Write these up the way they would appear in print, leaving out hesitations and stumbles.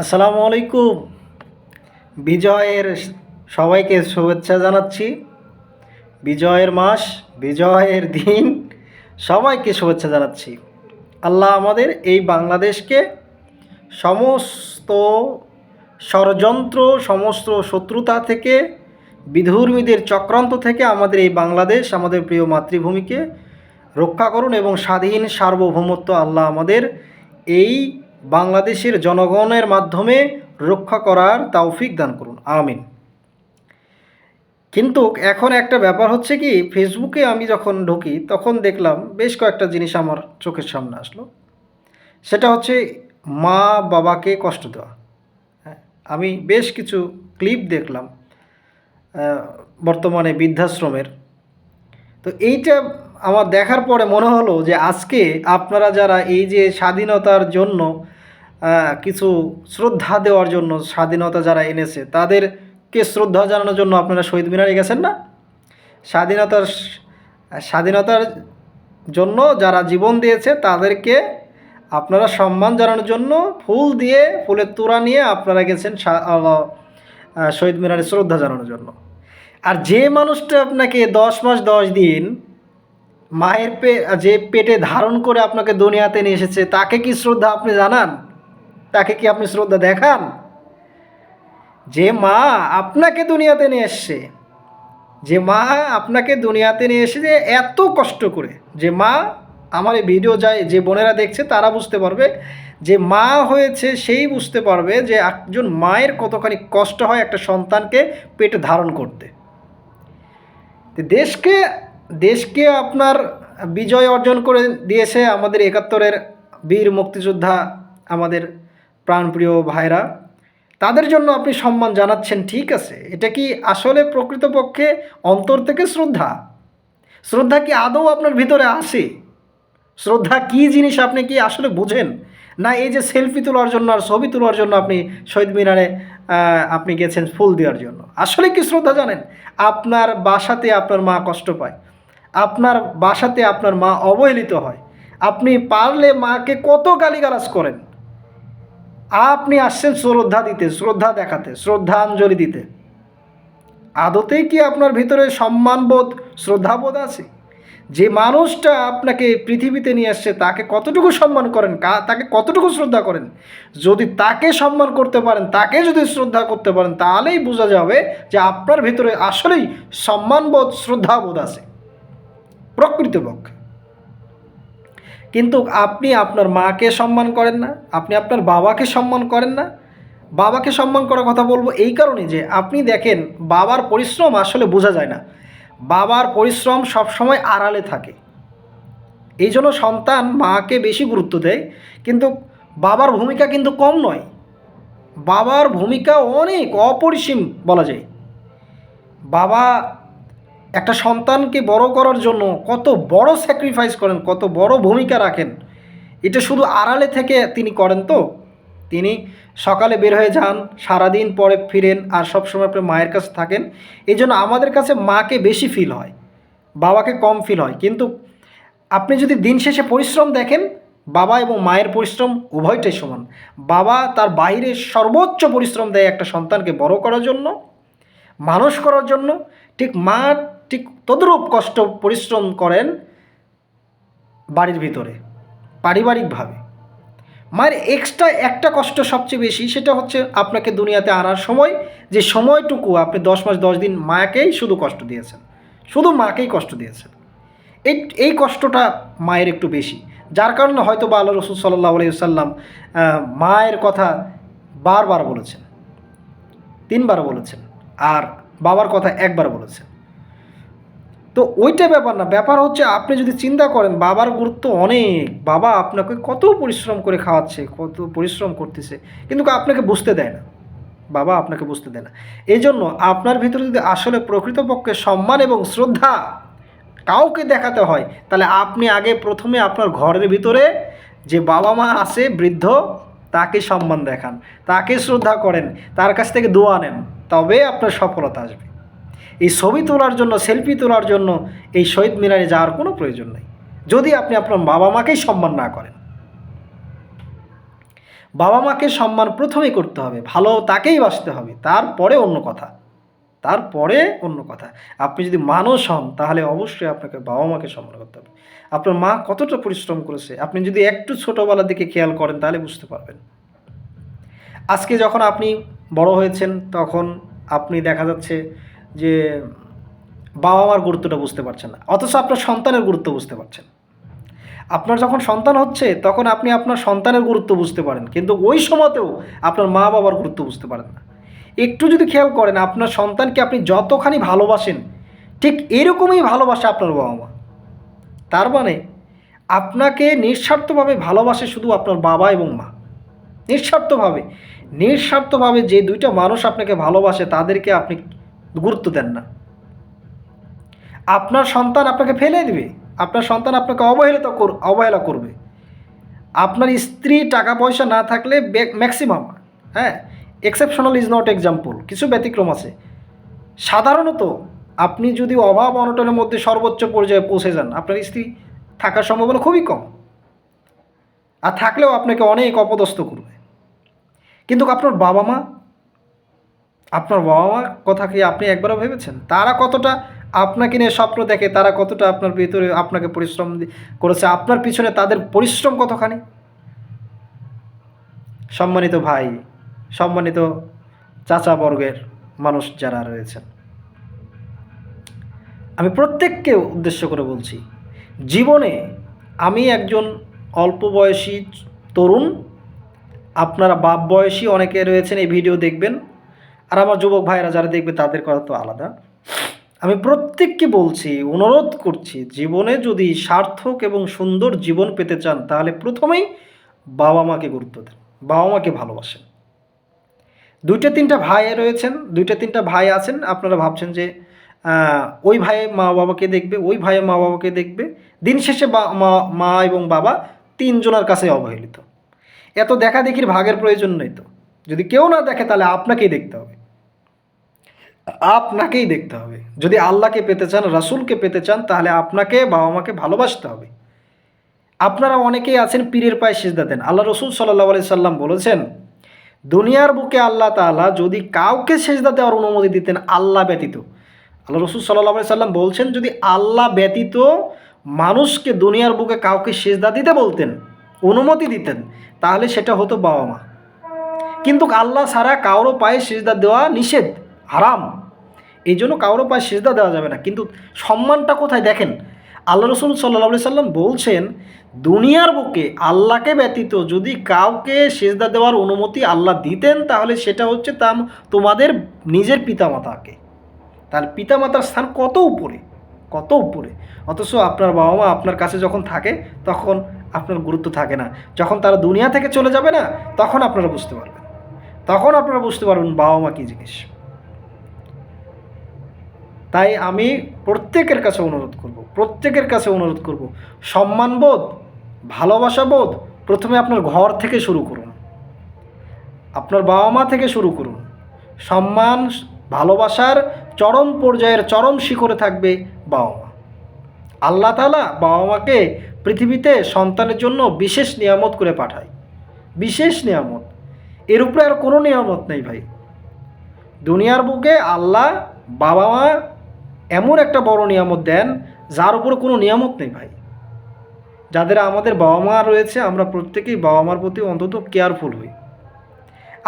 আসসালামু আলাইকুম। বিজয়ের সবাইকে শুভেচ্ছা জানাচ্ছি। বিজয়ের মাস, বিজয়ের দিন সবাইকে শুভেচ্ছা জানাচ্ছি। আল্লাহ আমাদের এই বাংলাদেশকে সমস্ত ষড়যন্ত্র, সমস্ত শত্রুতা থেকে, বিধর্মীদের চক্রান্ত থেকে আমাদের এই বাংলাদেশ, আমাদের প্রিয় মাতৃভূমিকে রক্ষা করুন এবং স্বাধীন সার্বভৌমত্ব আল্লাহ আমাদের এই বাংলাদেশের জনগণের মাধ্যমে রক্ষা করার তৌফিক দান করুন, আমিন। কিন্তু এখন একটা ব্যাপার হচ্ছে কি, ফেসবুকে আমি যখন ঢুকি তখন দেখলাম বেশ কয়েকটা জিনিস আমার চোখের সামনে আসলো। সেটা হচ্ছে মা বাবাকে কষ্ট দেওয়া। হ্যাঁ, আমি বেশ কিছু ক্লিপ দেখলাম বর্তমানে বৃদ্ধাশ্রমের। তো এইটা আমার দেখার পরে মনে হলো যে আজকে আপনারা যারা এই যে স্বাধীনতার জন্য কিছু শ্রদ্ধা দেওয়ার জন্য, স্বাধীনতা যারা এনেছে তাদেরকে শ্রদ্ধা জানানোর জন্য আপনারা শহীদ মিনারে গেছেন না? স্বাধীনতার স্বাধীনতার জন্য যারা জীবন দিয়েছে তাদেরকে আপনারা সম্মান জানানোর জন্য ফুল দিয়ে, ফুলের তোড়া নিয়ে আপনারা গেছেন শহীদ মিনারে শ্রদ্ধা জানানোর জন্য। আর যে মানুষটা আপনাকে 10 মাস 10 দিন মায়ের যে পেটে ধারণ করে আপনাকে দুনিয়াতে নিয়ে এসেছে, তাকে কি শ্রদ্ধা আপনি জানান? তাকে কি আপনি শ্রদ্ধা দেখান? যে মা আপনাকে দুনিয়াতে নিয়ে এসছে, যে মা আপনাকে দুনিয়াতে নিয়ে এসেছে এত কষ্ট করে, যে মা, আমার এই ভিডিও যায় যে বোনেরা দেখছে তারা বুঝতে পারবে, যে মা হয়েছে সেই বুঝতে পারবে যে একজন মায়ের কতখানি কষ্ট হয় একটা সন্তানকে পেটে ধারণ করতে। দেশকে দেশকে আপনার বিজয় অর্জন করে দিয়েছে আমাদের 71-এর বীর মুক্তিযোদ্ধা, আমাদের প্রাণপ্রিয় ভাইরা। তাদের জন্য আপনি সম্মান জানাচ্ছেন, ঠিক আছে। এটা কি আসলে প্রকৃতপক্ষে অন্তর থেকে শ্রদ্ধা? শ্রদ্ধা কি আদৌ আপনার ভিতরে আসে? শ্রদ্ধা কী জিনিস আপনি কি আসলে বুঝেন? না এই যে সেলফি তোলার জন্য আর ছবি তোলার জন্য আপনি শহীদ মিনারে আপনি গেছেন ফুল দেওয়ার জন্য? আসলে কি শ্রদ্ধা জানেন? আপনার বাসাতে আপনার মা কষ্ট পায়, আপনার বাসাতে আপনার মা অবহেলিত হয়, আপনি পারলে মাকে কত গালিগালাজ করেন, আপনি আসছেন শ্রদ্ধা দিতে, শ্রদ্ধা দেখাতে, শ্রদ্ধাঞ্জলি দিতে। আদতেই কি আপনার ভিতরে সম্মানবোধ, শ্রদ্ধাবোধ আছে? যে মানুষটা আপনাকে পৃথিবীতে নিয়ে আসছে তাকে কতটুকু সম্মান করেন, তাকে কতটুকু শ্রদ্ধা করেন? যদি তাকে সম্মান করতে পারেন, তাকে যদি শ্রদ্ধা করতে পারেন, তাহলেই বোঝা যাবে যে আপনার ভিতরে আসলেই সম্মানবোধ, শ্রদ্ধাবোধ আছে প্রকৃতপক্ষে। কিন্তু আপনি আপনার মাকে সম্মান করেন না, আপনি আপনার বাবাকে সম্মান করেন না। বাবাকে সম্মান করার কথা বলবো এই কারণে যে আপনি দেখেন বাবার পরিশ্রম আসলে বোঝা যায় না, বাবার পরিশ্রম সবসময় আড়ালে থাকে। এই জন্য সন্তান মাকে বেশি গুরুত্ব দেয়, কিন্তু বাবার ভূমিকা কিন্তু কম নয়। বাবার ভূমিকা অনেক অপরিসীম বলা যায়। বাবা একটা সন্তানকে বড় করার জন্য কত বড় স্যাক্রিফাইস করেন, কত বড় ভূমিকা রাখেন, এটা শুধু আড়ালে থেকে তিনি করেন। তো তিনি সকালে বের হয়ে যান, সারাদিন পরে ফিরেন, আর সবসময় আপনার মায়ের কাছে থাকেন। এই জন্য আমাদের কাছে মাকে বেশি ফিল হয়, বাবাকে কম ফিল হয়। কিন্তু আপনি যদি দিন শেষে পরিশ্রম দেখেন, বাবা এবং মায়ের পরিশ্রম উভয়টাই সমান। বাবা তার বাইরে সর্বোচ্চ পরিশ্রম দেয় একটা সন্তানকে বড় করার জন্য, মানুষ করার জন্য। ঠিক মা ঠিক তদ্রূপ কষ্ট পরিশ্রম করেন বাড়ির ভিতরে, পারিবারিকভাবে। মায়ের এক্সট্রা একটা কষ্ট সবচেয়ে বেশি, সেটা হচ্ছে আপনাকে দুনিয়াতে আনার সময় যে সময়টুকু আপনি 10 মাস 10 দিন মাকেই শুধু কষ্ট দিয়েছেন, শুধু মাকেই কষ্ট দিয়েছেন। এই কষ্টটা মায়ের একটু বেশি, যার কারণে হয়তো বা আল্লাহ রসুল সাল্লাল্লাহু আলাইহি ওয়াসাল্লাম মায়ের কথা বারবার বলেছেন, 3বার বলেছেন, আর বাবার কথা একবার বলেছেন। তো ওইটা ব্যাপার না, ব্যাপার হচ্ছে আপনি যদি চিন্তা করেন বাবার গুরুত্ব অনেক, বাবা আপনাকে কত পরিশ্রম করে খাওয়াচ্ছে, কত পরিশ্রম করতেছে, কিন্তু আপনাকে বুঝতে দেয় না, বাবা আপনাকে বুঝতে দেয় না। এই জন্য আপনার ভিতরে যদি আসলে প্রকৃতপক্ষে সম্মান এবং শ্রদ্ধা কাউকে দেখাতে হয়, তাহলে আপনি আগে প্রথমে আপনার ঘরের ভিতরে যে বাবা মা আছে বৃদ্ধ, তাকে সম্মান দেখান, তাকে শ্রদ্ধা করেন, তার কাছ থেকে দোয়া নেন, তবে আপনার সফলতা আসবে। এই ছবি তোলার জন্য, সেলফি তোলার জন্য এই শহীদ মিনারে যাওয়ার কোনো প্রয়োজন নেই, যদি আপনি আপনার বাবা মাকেই সম্মান না করেন। বাবা মাকে সম্মান প্রথমেই করতে হবে, ভালো তাকেই বাসতে হবে, তারপরে অন্য কথা, তারপরে অন্য কথা। আপনি যদি মানুষ হন তাহলে অবশ্যই আপনাকে বাবা মাকে সম্মান করতে হবে। আপনার মা কতটা পরিশ্রম করেছে আপনি যদি একটু ছোটোবেলার দিকে খেয়াল করেন তাহলে বুঝতে পারবেন। আজকে যখন আপনি বড় হয়েছেন তখন আপনি দেখা যাচ্ছে যে বাবা মার গুরুত্বটা বুঝতে পারছেন না, অথচ আপনার সন্তানের গুরুত্ব বুঝতে পারছেন। আপনার যখন সন্তান হচ্ছে তখন আপনি আপনার সন্তানের গুরুত্ব বুঝতে পারেন, কিন্তু ওই সময়তেও আপনার মা বাবার গুরুত্ব বুঝতে পারেন না। একটু যদি খেয়াল করেন আপনার সন্তানকে আপনি যতখানি ভালোবাসেন ঠিক এরকমই ভালোবাসে আপনার বাবা মা। তার মানে আপনাকে নিঃস্বার্থভাবে ভালোবাসে শুধু আপনার বাবা এবং মা। নিঃস্বার্থভাবে, নিঃস্বার্থভাবে যে দুইটা মানুষ আপনাকে ভালোবাসে তাদেরকে আপনি গুরুত্ব দেন না। আপনার সন্তান আপনাকে ফেলে দিবে, আপনার সন্তান আপনাকে অবহেলা করবে। আপনার স্ত্রী টাকা পয়সা না থাকলে ম্যাক্সিমাম, হ্যাঁ, এক্সেপশনাল ইজ নট এক্সাম্পল, কিছু ব্যতিক্রম আছে, সাধারণত আপনি যদি অভাব অনটনের মধ্যে সর্বোচ্চ পর্যায়ে পৌঁছে যান আপনার স্ত্রী থাকার সম্ভাবনা খুবই কম, আর থাকলেও আপনাকে অনেক অপদস্থ করবে। কিন্তু আপনার বাবা মার কথা কি আপনি একবারও ভেবেছেন তারা কতটা আপনাকে নিয়ে স্বপ্ন দেখে, তারা কতটা আপনার ভিতরে আপনাকে পরিশ্রম করেছে, আপনার পিছনে তাদের পরিশ্রম কতখানি? সম্মানিত ভাই, সম্মানিত চাচা বর্গের মানুষ যারা রয়েছেন, আমি প্রত্যেককে উদ্দেশ্য করে বলছি, জীবনে আমি একজন অল্প বয়সী তরুণ, আপনারা বাপ বয়সী অনেকে রয়েছেন এই ভিডিও দেখবেন, আর আমার যুবক ভাইরা যারা দেখবে তাদের কথা তো আলাদা। আমি প্রত্যেককে বলছি, অনুরোধ করছি, জীবনে যদি সার্থক এবং সুন্দর জীবন পেতে চান তাহলে প্রথমেই বাবা মাকে গুরুত্ব দেন, বাবা মাকে ভালোবাসেন। দুইটা তিনটা ভাই রয়েছেন, দুইটা তিনটা ভাই আছেন, আপনারা ভাবছেন যে ওই ভাই মা বাবাকে দেখবে, ওই ভাই মা বাবাকে দেখবে, দিন শেষে মা এবং বাবা তিনজনের কাছে অবহেলিত। এত দেখা দেখির ভাগের প্রয়োজন নেই তো, যদি কেউ না দেখে তাহলে আপনাকেই দেখতে হবে, আপনাকেই দেখতে হবে। যদি আল্লাহকে পেতে চান, রাসূলকে পেতে চান, তাহলে আপনাকে বাবা মাকে ভালোবাসতে হবে। আপনারা অনেকেই আছেন পীরের পায়ে সিজদা দেন। আল্লাহ রসুল সাল্লাল্লাহু আলাইহি সাল্লাম বলেছেন, দুনিয়ার বুকে আল্লাহ তাআলা যদি কাউকে সিজদা দেওয়ার অনুমতি দিতেন আল্লাহ ব্যতীত, আল্লাহ রসুল সাল্লাল্লাহু আলাইহি সাল্লাম বলছেন যদি আল্লাহ ব্যতীত মানুষকে দুনিয়ার বুকে কাউকে সিজদা দিতে বলতেন, অনুমতি দিতেন, তাহলে সেটা হতো বাবা মা। কিন্তু আল্লাহ ছাড়া কারো পায়ে সিজদা দেওয়া নিষেধ, হারাম। এই জন্য কারো পায়ে সিজদা দেওয়া যাবে না। কিন্তু সম্মানটা কোথায় দেখেন, আল্লাহ রসুল সাল্লাল্লাহু আলাইহি সাল্লাম বলছেন দুনিয়ার বুকে আল্লাহকে ব্যতীত যদি কাউকে সিজদা দেওয়ার অনুমতি আল্লাহ দিতেন তাহলে সেটা হচ্ছে তোমাদের নিজের পিতামাতাকে। তাহলে পিতামাতার স্থান কত উপরে, কত উপরে। অথচ আপনার বাবা মা আপনার কাছে যখন থাকে তখন আপনার গুরুত্ব থাকে না, যখন তারা দুনিয়া থেকে চলে যাবে না তখন আপনারা বুঝতে পারবেন, তখন আপনারা বুঝতে পারবেন বাবা মা কী জিনিস। তাই আমি প্রত্যেকের কাছে অনুরোধ করব, সম্মানবোধ, ভালোবাসাবোধ প্রথমে আপনার ঘর থেকে শুরু করুন, আপনার বাবা মা থেকে শুরু করুন। সম্মান ভালোবাসার চরম পর্যায়ের চরম শিখরে থাকবে বাবা মা। আল্লাহ তাআলা বাবা মাকে পৃথিবীতে সন্তানের জন্য বিশেষ নিয়ামত করে পাঠায়, বিশেষ নিয়ামত, এর উপরে আর কোনো নিয়ামত নেই ভাই। দুনিয়ার বুকে আল্লাহ বাবা মা এমন একটা বড় নিয়ামত দেন যার উপরে কোনো নিয়ামত নেই ভাই। যাদের আমাদের বাবা মা রয়েছে আমরা প্রত্যেকেই বাবা মার প্রতি অন্তত কেয়ারফুল হই।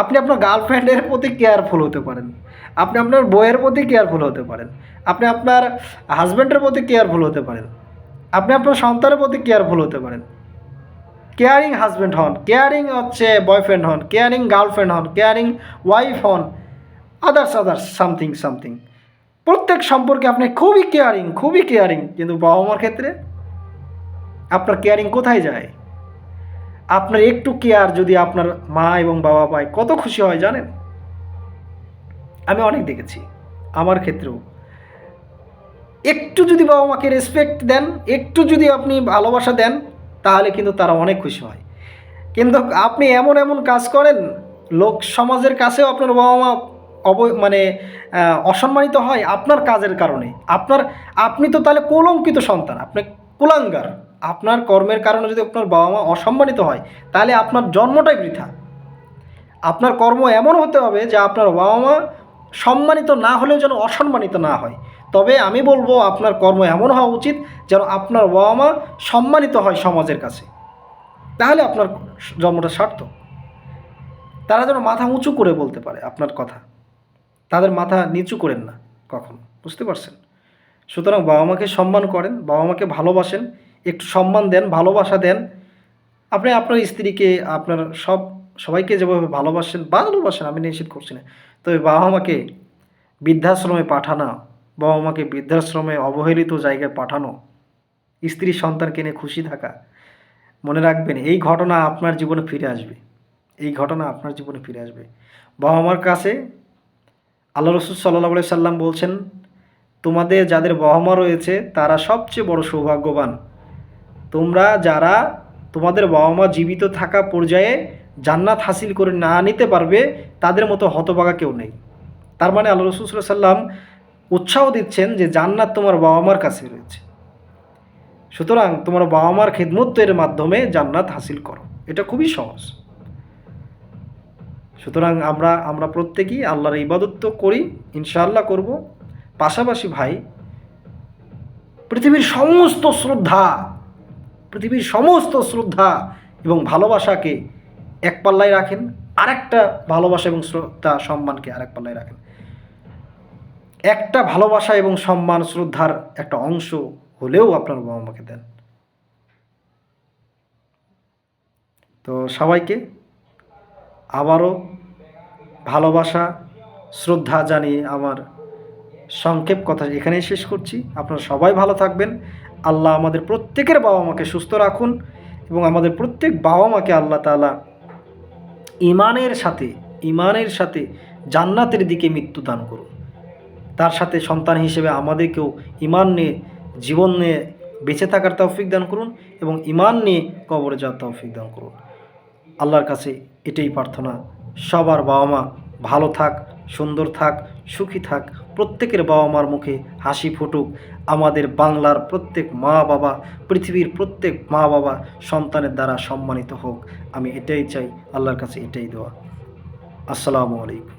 আপনি আপনার গার্লফ্রেন্ডের প্রতি কেয়ারফুল হতে পারেন, আপনি আপনার বউয়ের প্রতি কেয়ারফুল হতে পারেন, আপনি আপনার হাজব্যান্ডের প্রতি কেয়ারফুল হতে পারেন, আপনি আপনার সন্তানের প্রতি কেয়ারফুল হতে পারেন। কেয়ারিং হাজব্যান্ড হন, কেয়ারিং হচ্ছে বয়ফ্রেন্ড হন, কেয়ারিং গার্লফ্রেন্ড হন, কেয়ারিং ওয়াইফ হন, আদার্স সামথিং। প্রত্যেক সম্পর্কে আপনি খুবই কেয়ারিং, কিন্তু বাবা মার ক্ষেত্রে আপনার কেয়ারিং কোথায় যায়? আপনার একটু কেয়ার যদি আপনার মা এবং বাবা পায় কত খুশি হয় জানেন? আমি অনেক দেখেছি, আমার ক্ষেত্রেও একটু যদি বাবা মাকে রেসপেক্ট দেন, একটু যদি আপনি ভালোবাসা দেন তাহলে কিন্তু তারা অনেক খুশি হয়। কিন্তু আপনি এমন কাজ করেন লোক সমাজের কাছেও আপনার বাবা মা অসম্মানিত হয় আপনার কাজের কারণে। আপনি তো তাহলে কলঙ্কিত সন্তান, আপনি কুলাঙ্গার। আপনার কর্মের কারণে যদি আপনার বাবা মা অসম্মানিত হয় তাহলে আপনার জন্মটাই বৃথা। আপনার কর্ম এমন হতে হবে যে আপনার বাবা মা সম্মানিত না হলেও যেন অসম্মানিত না হয়। তবে আমি বলবো আপনার কর্ম এমন হওয়া উচিত যেন আপনার বাবা মা সম্মানিত হয় সমাজের কাছে, তাহলে আপনার জন্মটা সার্থক। তারা যেন মাথা উঁচু করে বলতে পারে আপনার কথা, তাদের মাথা নিচু করেন না কখনো, বুঝতে পারছেন? সুতরাং বাবা মাকে সম্মান করেন, বাবা মাকে ভালোবাসেন, একটু সম্মান দেন, ভালোবাসা দেন। আপনি আপনার স্ত্রীকে, আপনার সবাইকে যেভাবে ভালোবাসেন, আমি নিষেধ করছি না। তবে বাবা মাকে বৃদ্ধাশ্রমে পাঠানো, বাবা মাকে বৃদ্ধাশ্রমে অবহেলিত জায়গায় পাঠানো, স্ত্রী সন্তানকে নিয়ে খুশি থাকা, মনে রাখবেন এই ঘটনা আপনার জীবনে ফিরে আসবে, এই ঘটনা আপনার জীবনে ফিরে আসবে। বাবা মার কাছে আল্লাহ রসুল সাল্লাল্লাহু আলাইহি সাল্লাম বলছেন, তোমাদের যাদের বাবা মা রয়েছে তারা সবচেয়ে বড় সৌভাগ্যবান। তোমরা যারা তোমাদের বাবা মা জীবিত থাকা পর্যায়ে জান্নাত হাসিল করে না নিতে পারবে, তাদের মতো হতভাগা কেউ নেই। তার মানে আল্লাহ রসুল সাল্লাল্লাহু আলাইহি সাল্লাম উৎসাহ দিচ্ছেন যে জান্নাত তোমার বাবা মার কাছে রয়েছে। সুতরাং তোমার বাবা মার খেদমতের মাধ্যমে জান্নাত হাসিল করো, এটা খুবই সহজ। সুতরাং আমরা প্রত্যেকেই আল্লাহর ইবাদত তো করি, ইনশাআল্লাহ করব। পাশাপাশি ভাই, পৃথিবীর সমস্ত শ্রদ্ধা এবং ভালোবাসাকে এক পাল্লায় রাখেন, আরেকটা ভালোবাসা এবং শ্রদ্ধা সম্মানকে আরেক পাল্লায় রাখেন। একটা ভালোবাসা এবং সম্মান শ্রদ্ধার একটা অংশ হলেও আপনার বাবা মাকে দেন। তো সবাইকে আবারও ভালোবাসা শ্রদ্ধা জানিয়ে আমার সংক্ষেপ কথা এখানেই শেষ করছি। আপনারা সবাই ভালো থাকবেন। আল্লাহ আমাদের প্রত্যেকের বাবা মাকে সুস্থ রাখুন এবং আমাদের প্রত্যেক বাবা মাকে আল্লাহ তাআলা ইমানের সাথে জান্নাতের দিকে মৃত্যু দান করুন। তার সাথে সন্তান হিসেবে আমাদেরকেও ঈমান নিয়ে জীবন নিয়ে বেঁচে থাকার তৌফিক দান করুন এবং ঈমান নিয়ে কবরে যাওয়ার তৌফিক দান করুন। আল্লাহর কাছে এটাই প্রার্থনা, সবার বাবা মা ভালো থাক, সুন্দর থাক, সুখী থাক, প্রত্যেকের বাবা মার মুখে হাসি ফুটুক। আমাদের বাংলার প্রত্যেক মা বাবা, পৃথিবীর প্রত্যেক মা বাবা সন্তানের দ্বারা সম্মানিত হোক। আমি এটাই চাই, আল্লাহর কাছে এটাই দোয়া। আসসালামু আলাইকুম।